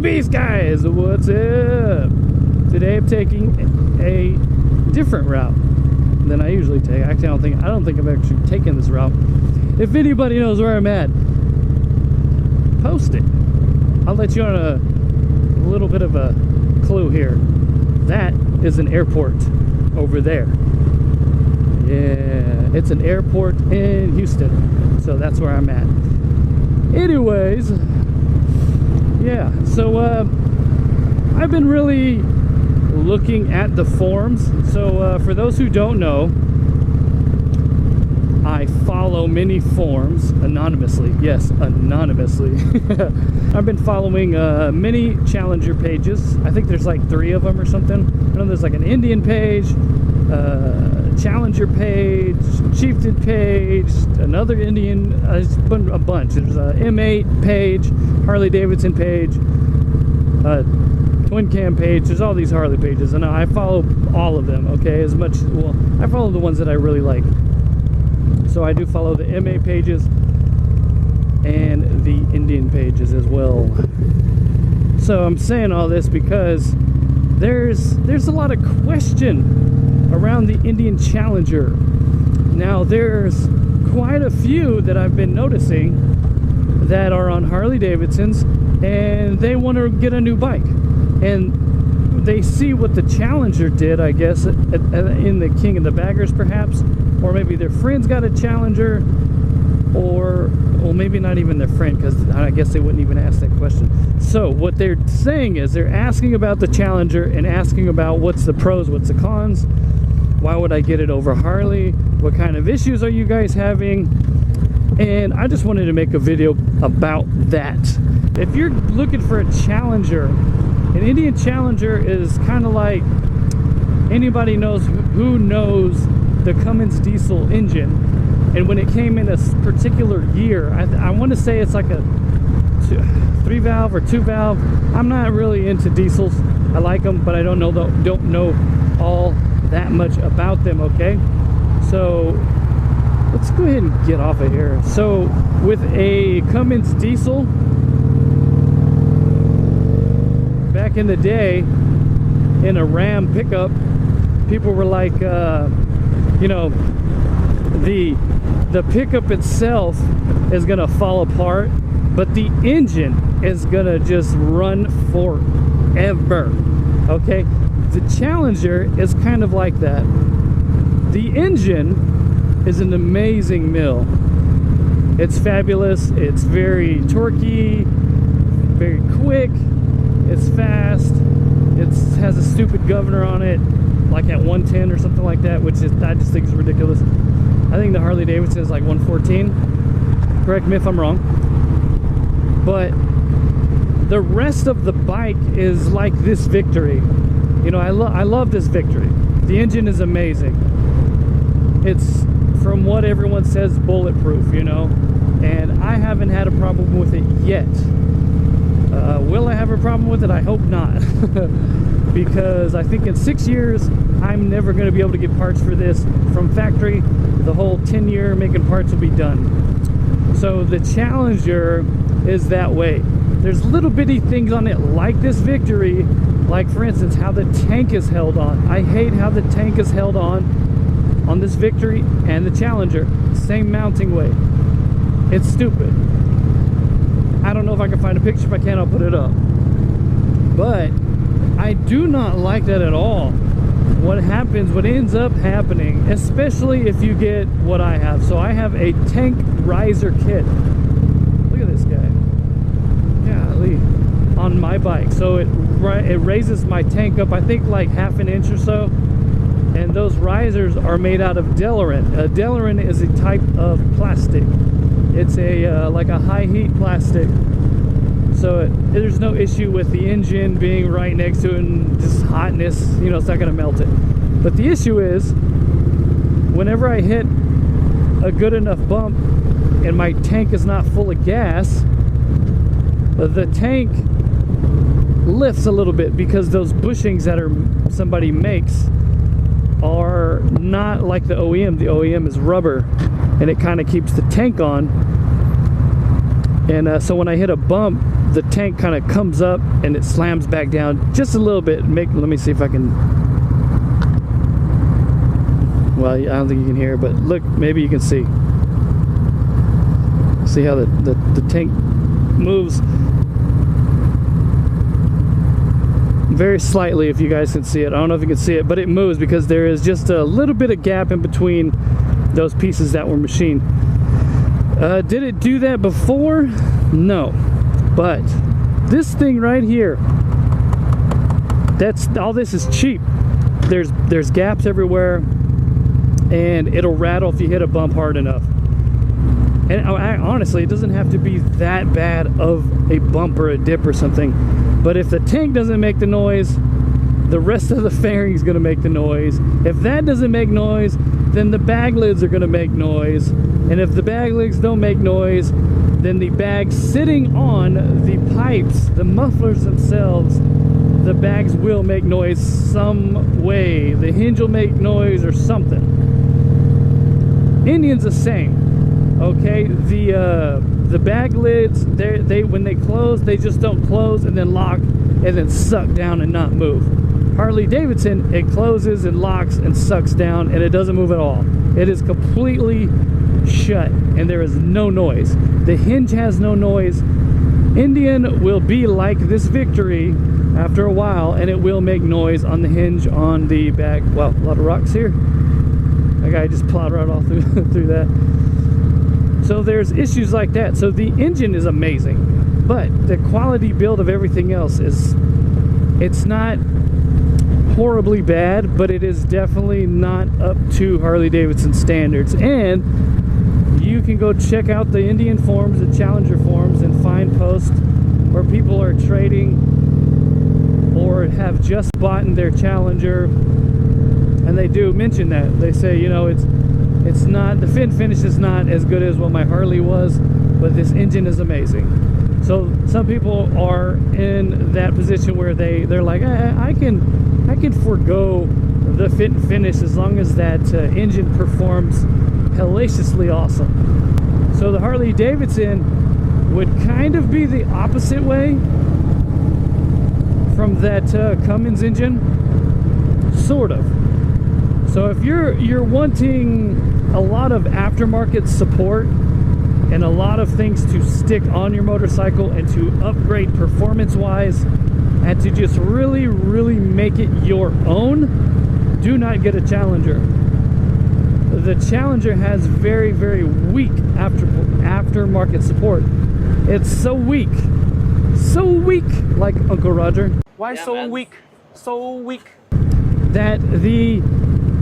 Vbeast guys, what's up? Today I'm taking a different route than I usually take. Actually, I don't think I've actually taken this route. If anybody knows where I'm at, post it. I'll let you on a little bit of a clue here. That is an airport over there. Yeah, it's an airport in Houston, so that's where I'm at. Anyways, yeah, so I've been really looking at the forums. So for those who don't know, I follow many forums anonymously. Yes, anonymously. I've been following many challenger pages. I think there's like 3 of them or something. I know there's like an Indian page, challenger page, chieftain page, another Indian, a bunch. There's a M8 page, Harley Davidson page, twin cam page. There's all these Harley pages, and I follow all of them. Okay, as much, well, I follow the ones that I really like. So I do follow the M8 pages and the Indian pages as well. So I'm saying all this because there's a lot of question around the Indian Challenger. Now there's quite a few that I've been noticing that are on Harley Davidsons, and they want to get a new bike, and they see what the Challenger did, I guess, in the King of the Baggers perhaps, or maybe their friend's got a Challenger, or well, maybe not even their friend, because I guess they wouldn't even ask that question. So what they're saying is they're asking about the Challenger and asking about what's the pros, what's the cons, why would I get it over Harley, what kind of issues are you guys having, and I just wanted to make a video about that. If you're looking for a Challenger, an Indian Challenger is kind of like, anybody knows who knows the Cummins diesel engine, and when it came in a particular year, I want to say it's like a 3-valve or 2-valve. I'm not really into diesels. I like them, but I don't know all that much about them. Okay, so let's go ahead and get off of here. So with a Cummins diesel, back in the day, in a Ram pickup, people were like, you know, the pickup itself is gonna fall apart, but the engine is gonna just run forever. Okay, the Challenger is kind of like that. The engine is an amazing mill. It's fabulous. It's very torquey, very quick. It's fast. It has a stupid governor on it, like at 110 or something like that, which is, I just think is ridiculous. I think the Harley Davidson is like 114. Correct me if I'm wrong. But the rest of the bike is like this Victory. You know, I love this Victory. The engine is amazing. It's, from what everyone says, bulletproof, you know, and I haven't had a problem with it yet. Will I have a problem with it? I hope not. Because I think in 6 years I'm never going to be able to get parts for this from factory. The whole 10-year making parts will be done. So the Challenger is that way. There's little bitty things on it like this Victory, like for instance how the tank is held on. I hate how the tank is held on this Victory and the Challenger. Same mounting way. It's stupid. I don't know if I can find a picture. If I can, I'll put it up. But I do not like that at all. What ends up happening, especially if you get what I have. So I have a tank riser kit. Look at this guy. Golly. On my bike. So it raises my tank up, I think, like ½ an inch or so. And those risers are made out of Delrin. Delrin is a type of plastic. It's a like a high heat plastic. So there's no issue with the engine being right next to it and just hotness, you know, it's not going to melt it. But the issue is, whenever I hit a good enough bump and my tank is not full of gas, the tank lifts a little bit because those bushings that somebody makes are not like the OEM. The OEM is rubber, and it kind of keeps the tank on. And so when I hit a bump, the tank kind of comes up and it slams back down just a little bit. Let me see if I can. Well, I don't think you can hear, but look, maybe you can see. See how the tank moves very slightly, if you guys can see it. I don't know if you can see it, but it moves because there is just a little bit of gap in between those pieces that were machined. Did it do that before? No. But this thing right here, that's all. This is cheap. There's gaps everywhere, and it'll rattle if you hit a bump hard enough. And honestly, it doesn't have to be that bad of a bump or a dip or something. But if the tank doesn't make the noise, the rest of the fairing is going to make the noise. If that doesn't make noise, then the bag lids are going to make noise. And if the bag lids don't make noise, then the bags sitting on the pipes, the mufflers themselves, the bags will make noise some way. The hinge will make noise or something. Indian's the same. Okay, the bag lids, they when they close, they just don't close and then lock and then suck down and not move. Harley Davidson, it closes and locks and sucks down, and it doesn't move at all. It is completely shut and there is no noise. The hinge has no noise. Indian will be like this Victory after a while, and it will make noise on the hinge on the bag. Well, a lot of rocks here. That guy just plowed right all through that. So there's issues like that. So the engine is amazing, but the quality build of everything else is, it's not horribly bad, but it is definitely not up to Harley Davidson standards. And you can go check out the Indian forums, the Challenger forums, and find posts where people are trading or have just bought their Challenger, and they do mention that. They say, you know, it's not, the fin finish is not as good as what my Harley was, but this engine is amazing. So some people are in that position where they're like, I can forego the fit and finish as long as that engine performs hellaciously awesome. So the Harley Davidson would kind of be the opposite way from that Cummins engine, sort of. So if you're wanting a lot of aftermarket support and a lot of things to stick on your motorcycle and to upgrade performance-wise and to just really, really make it your own, do not get a Challenger. The Challenger has very, very weak aftermarket support. It's so weak, like Uncle Roger. Why so man. Weak? So weak. That the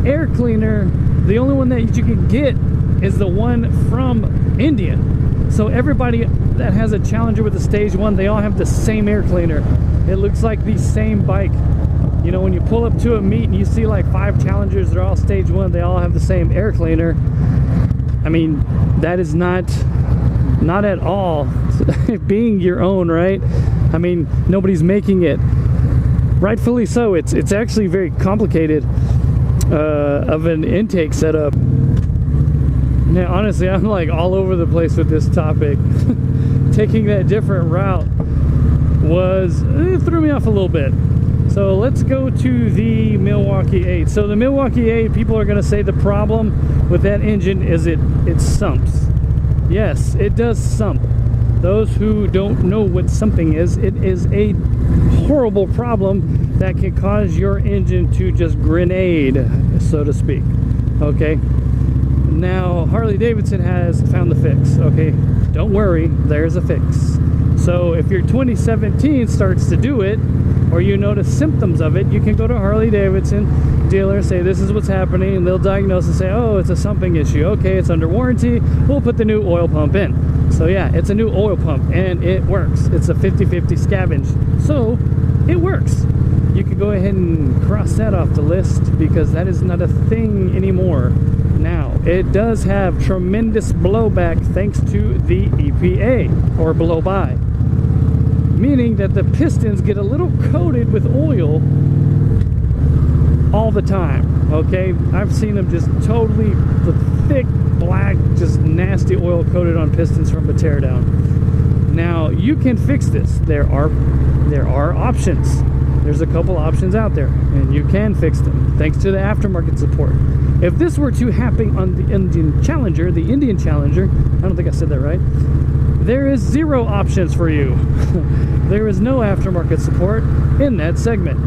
air cleaner, the only one that you can get is the one from Indian. So everybody that has a Challenger with a stage 1, they all have the same air cleaner. It looks like the same bike. You know, when you pull up to a meet and you see like 5 Challengers, they're all stage 1, they all have the same air cleaner. I mean, that is not at all being your own, right? I mean, nobody's making it. Rightfully so. It's actually very complicated of an intake setup. Now, honestly, I'm like all over the place with this topic. Taking that different route it threw me off a little bit. So let's go to the Milwaukee 8. So the Milwaukee 8, people are going to say the problem with that engine is it sumps. Yes, it does sump. Those who don't know what sumping is, it is a horrible problem that can cause your engine to just grenade, so to speak. Okay, now Harley Davidson has found the fix. Okay, don't worry, there's a fix. So if your 2017 starts to do it, or you notice symptoms of it, you can go to Harley Davidson dealer, say this is what's happening, and they'll diagnose and say, oh, it's a sumping issue. Okay, it's under warranty, we'll put the new oil pump in. So yeah, it's a new oil pump and it works. It's a 50-50 scavenge, so it works. You can go ahead and cross that off the list because that is not a thing anymore. Now, it does have tremendous blowback thanks to the EPA, or blow by, meaning that the pistons get a little coated with oil all the time. Okay, I've seen them just totally thick, black, just nasty oil coated on pistons from a teardown. Now you can fix this. There are options. There's a couple options out there, and you can fix them thanks to the aftermarket support. If this were to happen on the Indian Challenger, I don't think I said that right. There is 0 options for you. There is no aftermarket support in that segment.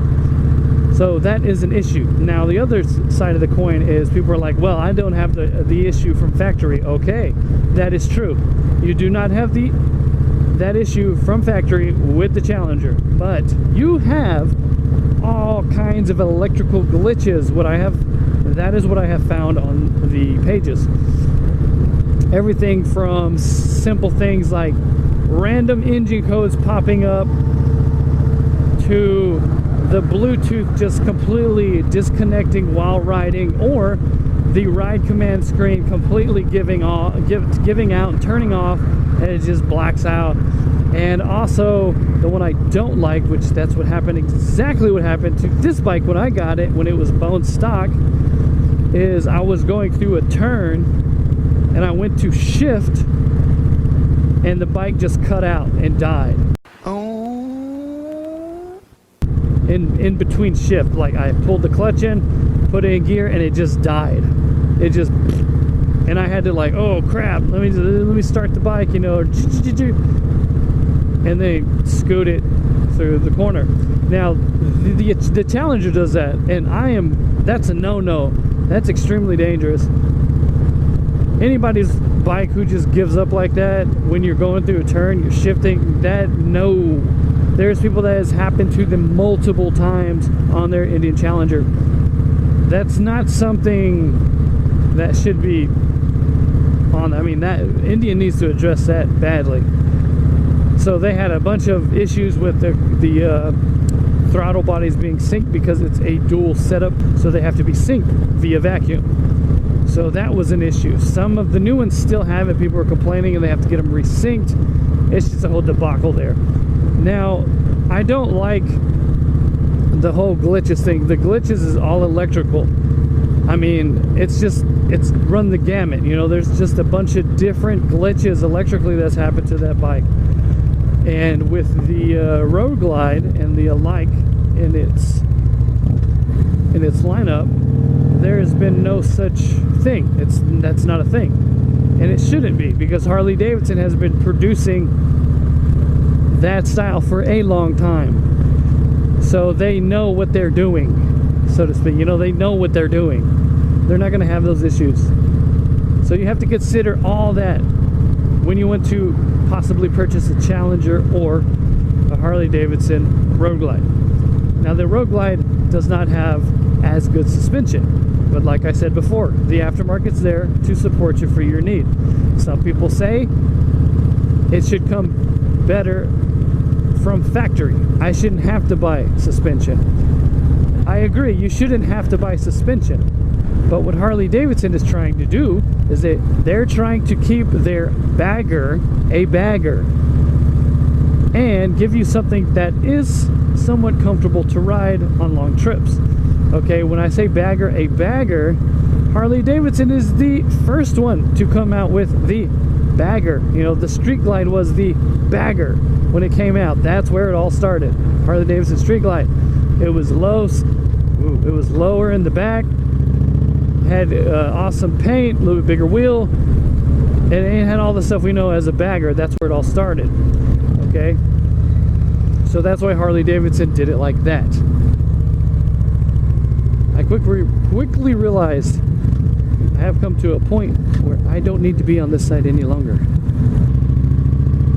So that is an issue. Now the other side of the coin is people are like, well, I don't have the issue from factory. Okay, that is true. You do not have that issue from factory with the Challenger, but you have all kinds of electrical glitches. That is what I have found on the pages. Everything from simple things like random engine codes popping up to the Bluetooth just completely disconnecting while riding, or the ride command screen completely giving out and turning off, and it just blacks out. And also the one I don't like, which that's what happened, exactly what happened to this bike when I got it, when it was bone stock, is I was going through a turn and I went to shift and the bike just cut out and died. In between shift, like I pulled the clutch in, put it in gear, and it just died. And I had to like, oh crap, let me start the bike, and then scoot it through the corner. Now the Challenger does that, and that's a no-no. That's extremely dangerous. Anybody's bike who just gives up like that when you're going through a turn, you're shifting, no. There's people that has happened to them multiple times on their Indian Challenger. That's not something that should be on. That Indian needs to address that badly. So they had a bunch of issues with the throttle bodies being synced because it's a dual setup, so they have to be synced via vacuum. So that was an issue. Some of the new ones still have it. People are complaining and they have to get them resynced. It's just a whole debacle there. Now, I don't like the whole glitches thing. The glitches is all electrical. It's run the gamut. There's just a bunch of different glitches electrically that's happened to that bike. And with the Road Glide and the alike in its lineup, there has been no such thing. That's not a thing, and it shouldn't be, because Harley Davidson has been producing that style for a long time. So they know what they're doing, so to speak. They know what they're doing. They're not going to have those issues. So you have to consider all that when you want to possibly purchase a Challenger or a Harley Davidson Road Glide. Now the Road Glide does not have as good suspension, but like I said before, the aftermarket's there to support you for your need. Some people say it should come better from factory. I shouldn't have to buy suspension. I agree, you shouldn't have to buy suspension. But what Harley Davidson is trying to do is that they're trying to keep their bagger a bagger and give you something that is somewhat comfortable to ride on long trips. Okay, when I say bagger a bagger, Harley Davidson is the first one to come out with the bagger. The Street Glide was the bagger when it came out. That's where it all started. Harley Davidson Street Glide. It was low. It was lower in the back. Had awesome paint, a little bit bigger wheel, and it had all the stuff we know as a bagger. That's where it all started. Okay, so that's why Harley Davidson did it like that. I quickly realized I have come to a point where I don't need to be on this side any longer.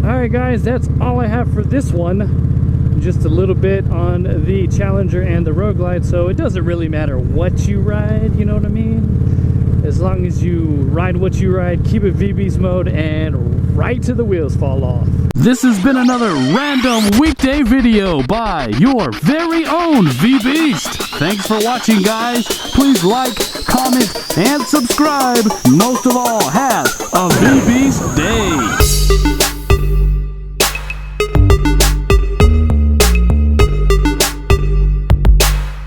Alright guys, that's all I have for this one. Just a little bit on the Challenger and the Road Glide, so it doesn't really matter what you ride, you know what I mean? As long as you ride what you ride, keep it Vbeast mode, and right till the wheels fall off. This has been another random weekday video by your very own Vbeast. Thanks for watching, guys. Please like, comment, and subscribe. Most of all, have a Vbeast day.